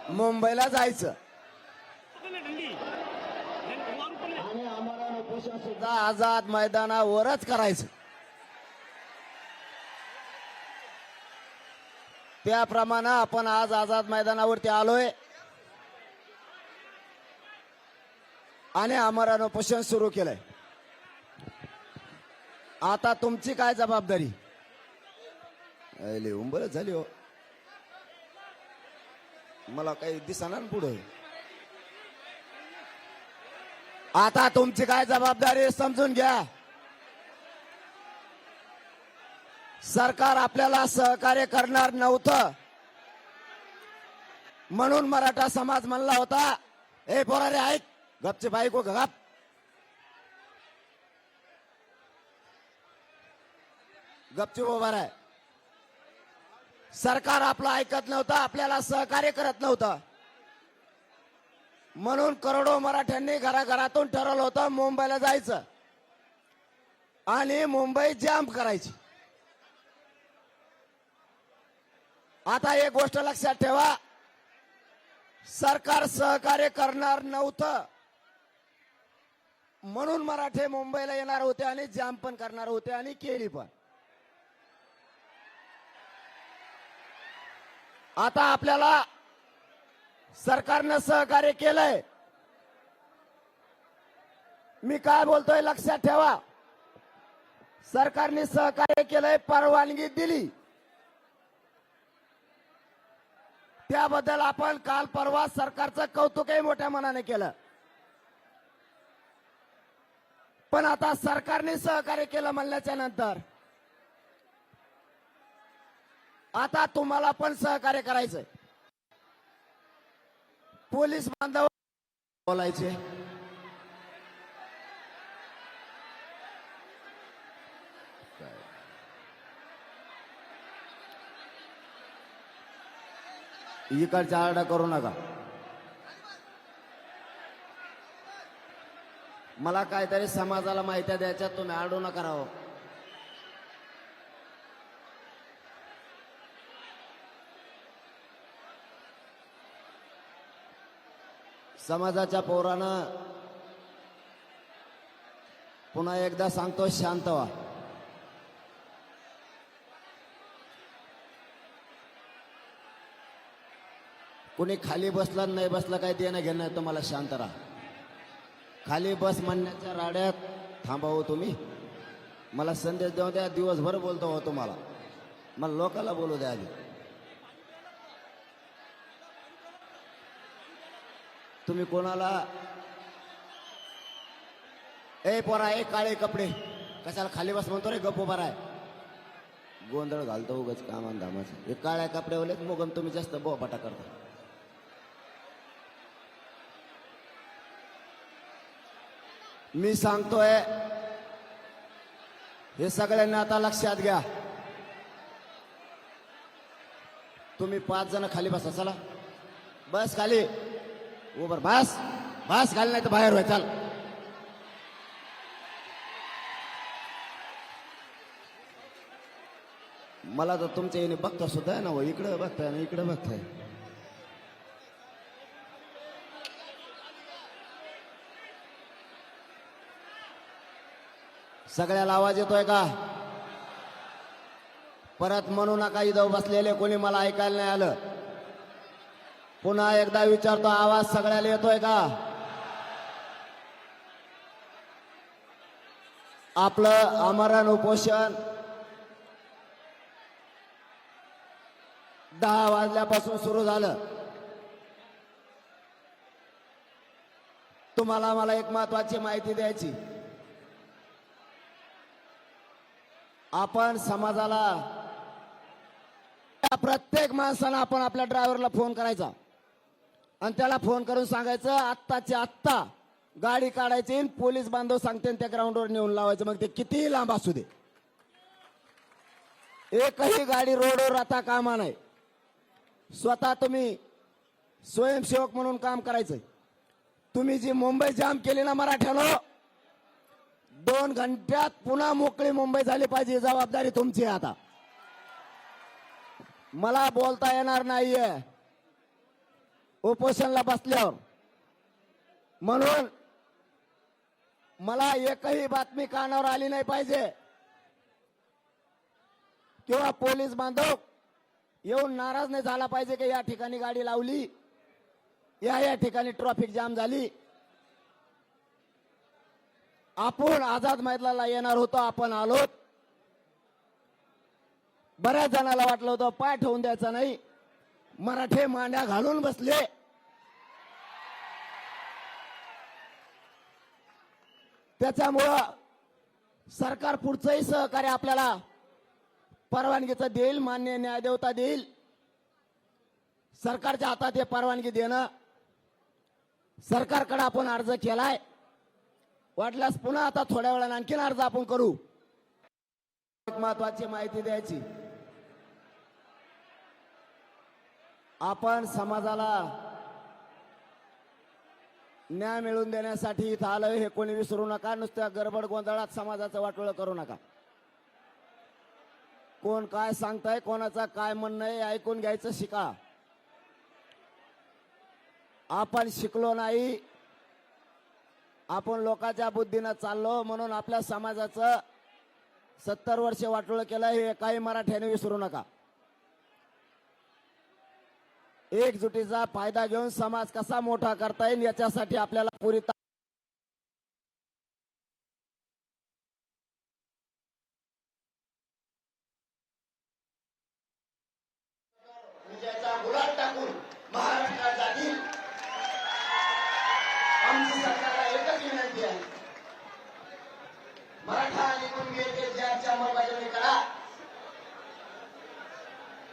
मुंबईला जायचं आणि आम्हाला उपोषण सुद्धा आझाद मैदानावरच करायचं. त्याप्रमाणे आपण आज आझाद मैदानावरती आलोय आणि आमरण उपोषण सुरू केलंय. आता तुमची काय जबाबदारी? उंबरच झाली हो, मला काही दिसणार पुढे. आता तुमची काय जबाबदारी समजून घ्या. सरकार आपल्याला सहकार्य करणार नव्हतं म्हणून मराठा समाज म्हणला होता, ए पोरारे ऐक, गपचे बाईको गप. गपचूप उभा आहे. सरकार आपलं ऐकत नव्हतं, आपल्याला सहकार्य करत नव्हतं म्हणून करोडो मराठ्यांनी घराघरातून ठरवलं होतं मुंबईला जायचं आणि मुंबई जाम करायची. आता एक गोष्ट लक्षात ठेवा, सरकार सहकार्य करणार नव्हतं म्हणून मराठे मुंबईला येणार होते आणि जाम पण करणार होते आणि केली पण. आता आपल्याला सरकारनं सहकार्य केलंय. मी काय बोलतोय लक्षात ठेवा, सरकारने सहकार्य केलंय, परवानगी दिली, त्याबद्दल आपण काल परवा सरकारचं कौतुकही मोठ्या मनाने केलं. पण आता सरकारने सहकार्य केलं म्हणल्याच्या नंतर आता तुम्हाला पण सहकार्य करायचंय. पोलीस बांधव बोलायचे, इकडच्या आरडा करू नका. मला काहीतरी समाजाला माहिती द्यायच्या, तुम्ही आडू नका राहो. समाजाच्या पोरानं पुन्हा एकदा सांगतो, शांत व्हा. कुणी खाली बसलं नाही बसलं काही देणं घेणं नाही, तुम्हाला शांत राहा. खाली बस म्हणण्याच्या राड्यात थांबावं तुम्ही. मला संदेश देऊ द्या, दिवसभर बोलतो हो तुम्हाला, मला लोकांना बोलू द्या आधी. तुम्ही कोणाला ए पोरा ए काळे कपडे कशाला खाली बस म्हणतो रे, गप उभा आहे. गोंधळ घालतो उगाच कामान धामाचं. हे काळ्या कपड्यावलेच मोगम तुम्ही जास्त बोबाटा करता. मी सांगतोय हे सगळ्यांना आता लक्षात घ्या. तुम्ही 5 जण खाली बसा, चला बस खाली उभर बस बस खाली, नाही तर बाहेर होय. चाल मला तर तुमच्या येणे बघता सुद्धा ना, इकडं बघताय ना इकडं बघताय. सगळ्याला आवाज येतोय का? परत म्हणू नका इथं बसलेले कोणी मला ऐकायला नाही आलं. पुन्हा एकदा विचारतो, आवाज सगळ्याला येतोय का? आपलं आमरण उपोषण 10 वाजल्यापासून सुरू झालं. तुम्हाला मला एक महत्वाची माहिती द्यायची. आपण समाजाला, प्रत्येक माणसाला आपण आपल्या ड्रायव्हरला फोन करायचा आणि त्याला फोन करून सांगायचं आत्ताच्या आत्ता गाडी काढायची, पोलीस बांधव सांगते त्या ग्राउंडवर नेऊन लावायचं. मग ते कितीही लांब असू दे, एकही गाडी रोडवर आता कामा नाही. स्वतः तुम्ही स्वयंसेवक म्हणून काम करायचंय. तुम्ही जी मुंबई जाम केली ना मराठ्यानो, 2 घंट्यात पुन्हा मोकळी मुंबई झाली पाहिजे. जबाबदारी तुमची आहे. आता मला बोलता येणार नाहीये. उपोषणला बसल्यावर. म्हणून मला एकही बातमी कानावर आली नाही पाहिजे किंवा पोलीस बांधव येऊन नाराज नाही झाला पाहिजे की या ठिकाणी गाडी लावली, या ठिकाणी ट्रॅफिक जाम झाली. आपण आझाद मैदानाला येणार होतो, आपण आलो. बऱ्याच जणाला वाटलं होतं पाय ठेवून द्यायचा नाही, मराठे मांड्या घालून बसले. त्याच्यामुळं सरकार पुढचंही सहकार्य आपल्याला परवानगीचं देईल, मान्य न्यायदेवता देईल. सरकारच्या हातात हे परवानगी देणं. सरकारकडे आपण अर्ज केलाय, वाटल्यास पुन्हा आता थोड्या वेळाने आणखीन अर्ज आपण करू. एक महत्वाची माहिती द्यायची. आपण समाजाला न्याय मिळवून देण्यासाठी इथं आलोय हे कोणी विसरू नका. नुसत्या गडबड गोंधळात समाजाचं वाटोळं करू नका. कोण काय सांगताय, कोणाचा काय म्हणणं आहे ऐकून घ्यायचं शिका. आपण शिकलो नाही, आपण लोकांच्या बुद्धीनं चाललो म्हणून आपल्या समाजाचं 70 वर्षे वाटोळं केलं हे काही मराठ्याने विसरू नका. एकजुटीचा फायदा घेऊन समाज कसा मोठा करता येईल याच्यासाठी आपल्याला पुरी विजयाचा गुलाब टाकून महाराष्ट्रात जातील. आमची सरकारला एकच विनंती आहे, मराठा आणि कुणबी ज्यांची अंमलबजावणी करा.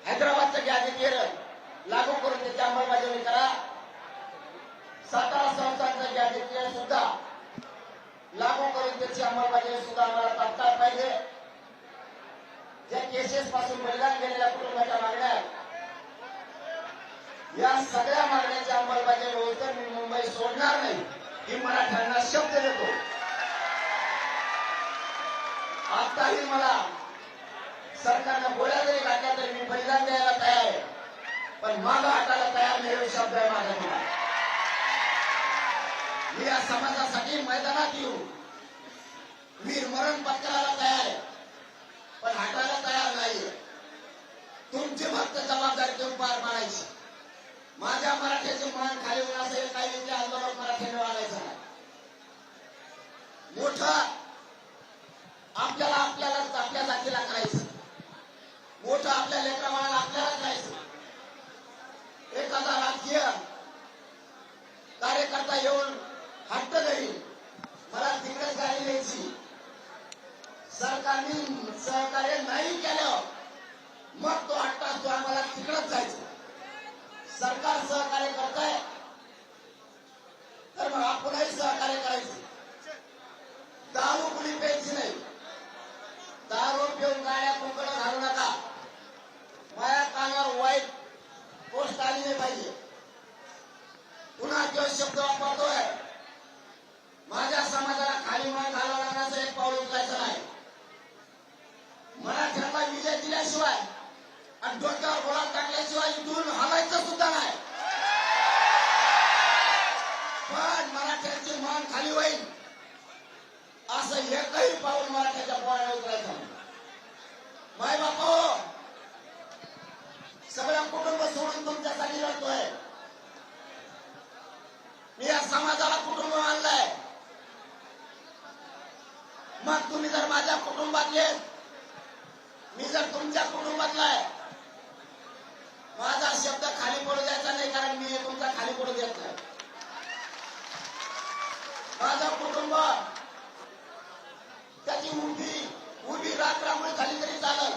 हैदराबादचं गॅजेट लागू करून त्याची अंमलबजावणी करा. सातारा संस्थांचं गॅजेट सुद्धा लागू करून त्याची अंमलबजावणी सुद्धा आम्हाला तात्काळ पाहिजे. ज्या केसेस पासून बलिदान गेलेल्या कुटुंबाच्या मागण्या आहेत, या सगळ्या मागण्याची अंमलबजावणी होईल तर मी मुंबई सोडणार नाही ही मराठ्यांना शब्द देतो. आताही मला सरकारनं गोळ्या जरी घातल्या तरी मी बलिदान द्यायला तयार आहे, पण मागं हटायला तयार नाही शब्द आहे माझ्याकडे. मी या समाजासाठी मैदानात येऊ, वीर मरण पत्करायला तयार आहे, पण हटायला तयार नाहीये. तुमची फक्त जबाबदारी तुम्ही पार पाडायची. माझ्या मराठ्याचे मान खाली होऊन असेल काही आंदोलन मराठ्याने वागायचं नाही. मोठं आपल्याला आपल्या जातीला करायचं, मोठं आपल्या लेकराबाळाला आपल्याला करायचं. एखादा राजकीय कार्यकर्ता येऊन हट्ट धरील मला तिकडेच गाडी द्यायची, सरकारने सहकार्य नाही केलं मग तो हट्ट असतो आम्हाला तिकडेच जायचं. सरकार सहकार्य करताय तर मग आपणही सहकार्य करायचं. दारू कुणी प्यायची नाही, दारू पिऊन गाड्या कुंकडं घालू नका. माझ्या कानावर वाईट गोष्ट आली नाही पाहिजे. पुन्हा जो शब्द वापरतोय, माझ्या समाजाला खाली मान घालावं लागण्याचं एक पाऊल उचलायचं नाही. मराठ्यांना विजय दिल्याशिवाय आणि डोक्यावर गुलाब टाकल्याशिवाय इथून हलायचं सुद्धा नाही. पण मराठ्यांची मान खाली होईल असं एकही पाऊल मराठ्याच्या पोराला उतरायचं नाही. माय बापा सगळं कुटुंब सोडून तुमच्यासाठी लढतोय. मी या समाजाला कुटुंब मानलंय. मग तुम्ही जर माझ्या कुटुंबातले, मी जर तुमच्या कुटुंबातला आहे, माझा शब्द खाली पडू द्यायचा नाही, कारण मी तुमचा खाली पडू देत नाही. माझं कुटुंब त्याची उभी रात्रामुळे झाली तरी चालेल,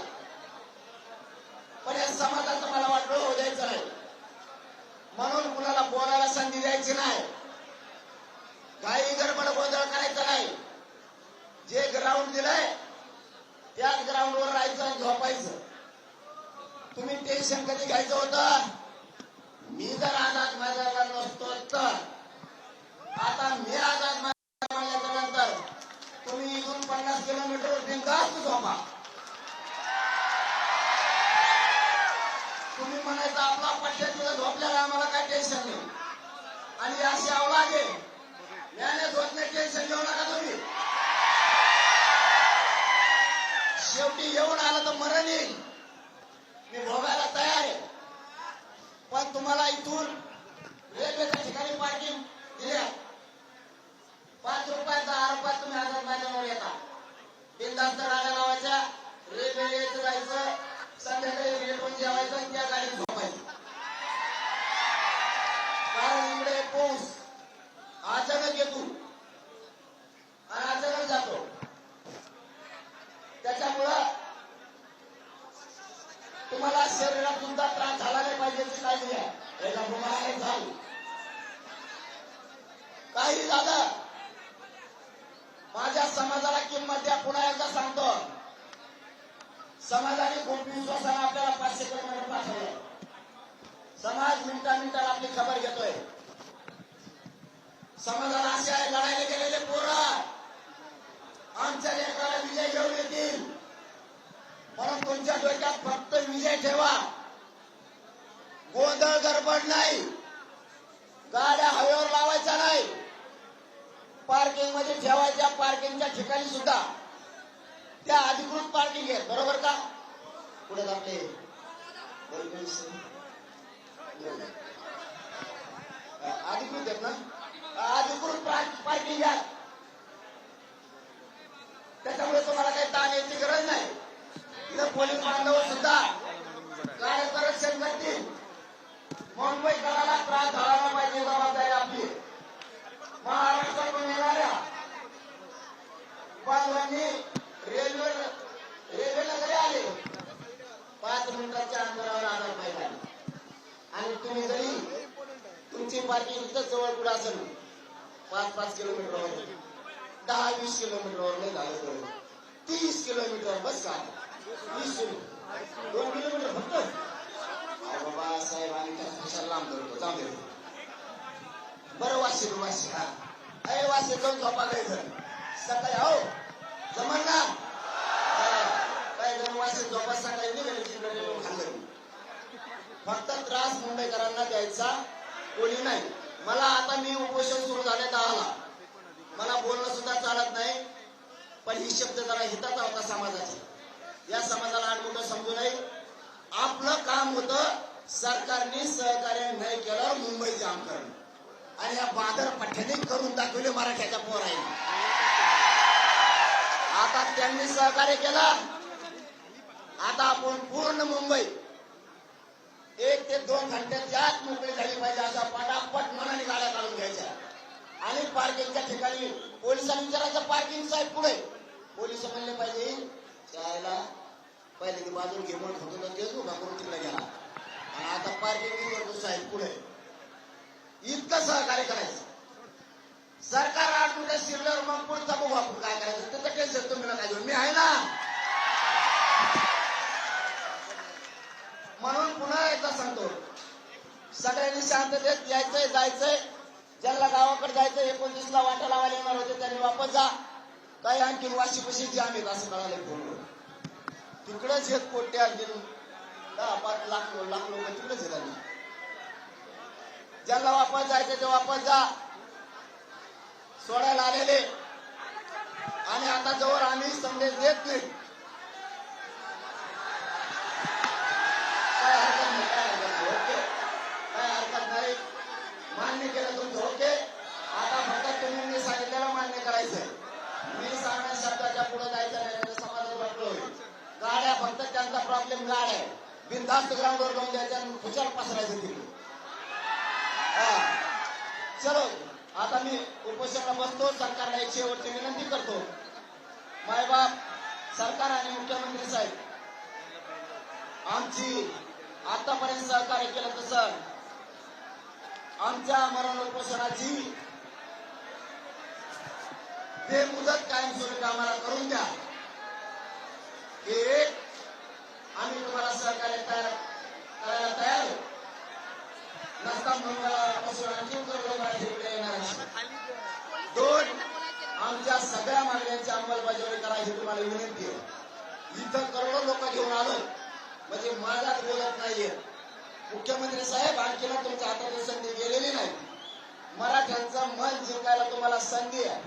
पण या समाजाचं मला वाटलं होऊ द्यायचं नाही. म्हणून कुणाला बोलायला संधी द्यायची नाही, काही गडबड गोंधळ करायचा नाही. जे ग्राउंड दिलंय त्याच ग्राउंडवर राहायचं आणि झोपायचं. तुम्ही टेन्शन कधी घ्यायचं होतं? मी जर आझाद मैदानाला नसतो तर आता मी आझाद मैदान म्हणल्याच्या नंतर तुम्ही इथून 50 किलोमीटर बिनधास्त झोपा. तुम्ही म्हणायचं आपला पट्ट्यात झोपल्याला आम्हाला काय टेन्शन नाही. पाहिजे. मॅनेज होत नाही, टेन्शन घेऊ नका तुम्ही. शेवटी येऊन आलं तर मरण येईल, मी भोगायला तयार आहे. पण तुम्हाला इथून रेल्वेच्या ठिकाणी पार्किंग दिल्या, 5 रुपये 10 रुपयात तुम्ही आझाद मैदानावर येता. बिनधास्त गाड्या लावायच्या, रेल्वे यायचं जायचं, संध्याकाळी रेल्वेवर जेवायचं आणि त्या गाडीत झोपायचं. कारण इकडे पाऊस अचानक येतो आणि अचानक जातो. त्याच्यामुळं तुम्हाला शरीरात सुद्धा त्रास झाला नाही पाहिजे याची काळजी घ्या. याला तुम्हाला झालं काही झालं, माझ्या समाजाला किंमत द्या. पुन्हा एकदा सांगतो, समाजाने खूप विश्वासाने आपल्याला 500 किलोमीटर पाठवलं. समाज मिनिटाला आपली खबर घेतोय. समाजाला असे आहे, लढायला गेलेले पोरं आमच्या लेकराला विजय घेऊन येतील. म्हणून तुमच्या डोक्यात फक्त विजय ठेवा, गोंधळ गडबड नाही, गाड्या हवेवर लावायच्या नाही, पार्किंग मध्ये ठेवायच्या. पार्किंगच्या ठिकाणी सुद्धा त्या अधिकृत पार्किंग आहे, बरोबर का? पुढे आपले अधिकृत आहेत ना, अधिकृत पार्किंग आहे. त्याच्यामुळे तुम्हाला काही ताण यायची गरज नाही. इथं पोलीस बांधव सुद्धा गाड्या संरक्षण करतील. मुंबईकराला त्रास झाला नाही पाहिजे, जबाबदारी आपली. महाराष्ट्रातून येणाऱ्या बांधवांनी रेल्वेला जरी आले 5 मिनिटाच्या अंतरावर आधार पाहिजे. आणि तुम्ही जरी तुमची पार्किंग इथं जवळ कुठं असेल 5-5 किलोमीटरवर, 10-20 किलोमीटरवर नाही झालं तर 30 किलोमीटर बस का, 20 किलोमीटर 2 किलोमीटर फक्त. बाबा साहेब आम्ही त्या कशाला लांब करतो, जाऊ दे. बरं वाशी हा अरे वाशी जाऊन झोपा घ्यायचं सकाळी. हो जमन ना, काय जण वाशी झोपा सकाळी निघाली खाल्लं. फक्त त्रास मुंबईकरांना द्यायचा कोणी नाही. मला आता मी उपोषण सुरू झाले 10ला, मला बोलणं सुद्धा चालत नाही. पण ही शब्द जरा हिताचा होता समाजाची. या समाजाला आडमुठं समजू नये. आपलं काम होतं सरकारने सहकार्य नाही केल्यावर मुंबई जाम करणं, आणि या बादर पठ्ठ्याने करून दाखवले मराठ्याच्या पोरांनी. आता त्यांनी सहकार्य केलं, आता आपण पूर्ण मुंबई 1 ते 2 घंट्याच्या आत मोकळी झाली पाहिजे, अशा पटापट मनाने गाड्या काढून घ्यायच्या. आणि पार्किंगच्या ठिकाणी पोलिसांनी विचारायचं, पार्किंग साहेब पुढे. पोलिस म्हणले पाहिजे त्याला पहिले ती बाजूला घे म्हणून होतो तर तेच उभा करून तिकडे गेला, आणि आता पार्किंग करतो साहेब पुढे. इतकं सहकार्य करायचं. सरकार 8 मिनिटं शिरल्यावर मग पुढचा बघू आपण काय करायचं. त्याचं टेन्शन तुम्ही नका घेऊन, मी आहे ना. म्हणून पुन्हा एकदा सांगतो, सगळ्यांनी शांततेत यायचंय जायचंय. ज्यांना गावाकडे जायचंय 29ला वाटा लावायला येणार होते त्यांनी वापस जा. काही आणखी वाशीपाशी जे आम्ही असं कळालं फोनवर, तिकडंच एक कोट्य आणखी 10-5 लाख लोक तिकडेच येतात. ज्यांना वापस जायचं ते वापस जा. सोडायला आलेले आणि आता जवळ आम्ही संदेश देत नाही. काय हरकत नाही, काय हरकत नाही, ओके, काय हरकत नाही. मान्य केलं तुमचं, ओके. आता फक्त तुम्ही मी सांगितलेलं मान्य करायचंय. मी सांगण्या शब्दाच्या पुढे जायचं नाही, समाजात वाटलं होईल. गाड्या फक्त त्यांचा प्रॉब्लेम गाड्या आहे, बिनधास्त ग्राउंडवर जाऊन द्यायच्या आणि खुशाल पसरायचं तिकडे. चलो आता मी उपोषणाला बसतो. सरकारला एक शेवटची विनंती करतो, मायबाप सरकार आणि मुख्यमंत्री साहेब आमची आतापर्यंत सहकार्य केलं तसं आमच्या मरण उपोषणाची बेमुदत कायमस्वरूपी आम्हाला करून द्या. हे आम्ही तुम्हाला सहकार्य करायला तयार नसता म्हणून आणखी येणार. 2 आमच्या सगळ्या मागण्यांची अंमलबजावणी करा ही तुम्हाला विनंती आहे. इथं करोडो लोक घेऊन आलो म्हणजे माझ्याच बोलत नाहीये. मुख्यमंत्री साहेब आणखीन तुमच्या हातातून संधी गेलेली नाही. मराठ्यांचं मन जिंकायला तुम्हाला संधी आहे.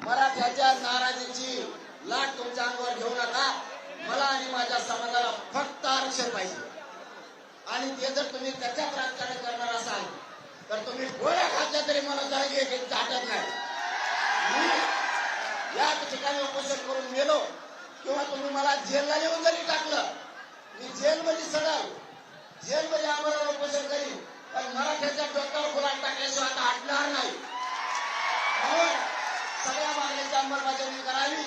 मराठ्याच्या नाराजीची लाट तुमच्या अंगावर घेऊ नका. मला आणि माझ्या समाजाला फक्त आरक्षण पाहिजे आणि ते जर तुम्ही त्याच्यात राजकारण करणार असाल तर तुम्ही गोळ्या खाल्ल्या तरी मला जागे चाटत नाही. मी या ठिकाणी उपोषण करून गेलो किंवा तुम्ही मला जेलला नेऊन जरी टाकलं, मी जेलमध्ये सडल, जेलमध्ये आम्हाला उपोषण करीन, पण मराठ्याच्या डोक्यावर गुलाम टाकल्याशिवाय आता हटणार नाही. म्हणून सगळ्या मागण्यांची अंमलबजावणी करावी.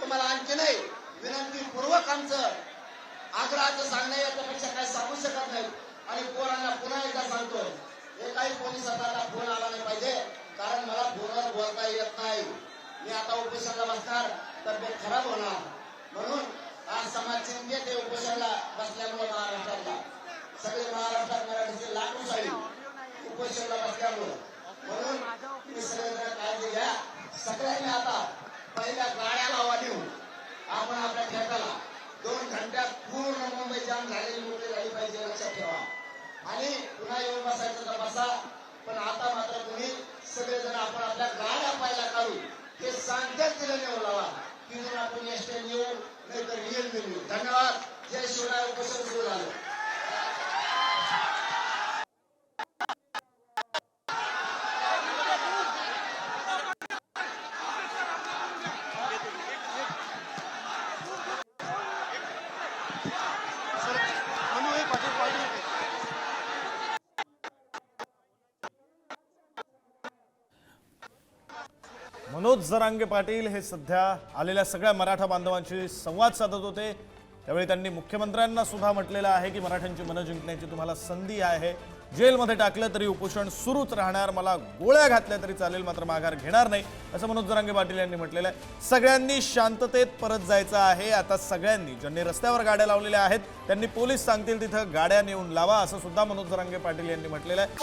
तुम्हाला आणखी नाही विनंतीपूर्वक आमचं आग्रहाचं सांगणं याच्यापेक्षा काही सांगू शकत नाही. आणि पोरांना पुन्हा एकदा सांगतो, एकाही पोलिसाचा फोन आला नाही पाहिजे, कारण मला फोनवर बोलता येत नाही. मी आता उपोषणाला बसणार तब्येत खराब होणार. म्हणून आज समाज चिंतेत उपोषणाला बसल्यामुळे महाराष्ट्रातला सगळे महाराष्ट्रात मराठीचे लाखो साळी उपोषणाला बसल्यामुळे. म्हणून तुम्ही सगळेजण काळजी घ्या. सगळ्यांनी आता पहिल्या गाड्या लावा देऊन आपण आपल्या ठेकाला 2 घंट्यात पूर्ण मुंबई जाम झालेली मोठी झाली पाहिजे, लक्षात ठेवा. आणि पुन्हा येऊन बसायचं तर बसा, पण आता मात्र तुम्ही सगळेजण आपण आपल्या गाड्या पाहिला काढू हे सांगतेच दिलं नेऊन लावा. तिथून आपण एसटी येऊ नाहीतर येईल मिळू. धन्यवाद. जय शिवराय. उपोषण सुरू झालं. मनोज जरांगे पाटील हे सध्या आलेल्या सगळ्या मराठा बांधवांशी संवाद साधत होते. त्यावेळी त्यांनी मुख्यमंत्र्यांना सुद्धा म्हटलेलं आहे की मराठ्यांची मनं जिंकण्याची तुम्हाला संधी आहे. जेलमध्ये टाकलं तरी उपोषण सुरूच राहणार, मला गोळ्या घातल्या तरी चालेल, मात्र माघार घेणार नाही, असं मनोज जरांगे पाटील यांनी म्हटलेलं आहे. सगळ्यांनी शांततेत परत जायचं आहे. आता सगळ्यांनी ज्यांनी रस्त्यावर गाड्या लावलेल्या आहेत त्यांनी पोलीस सांगतील तिथं गाड्या नेऊन लावा, असं सुद्धा मनोज जरांगे पाटील यांनी म्हटलेलं आहे.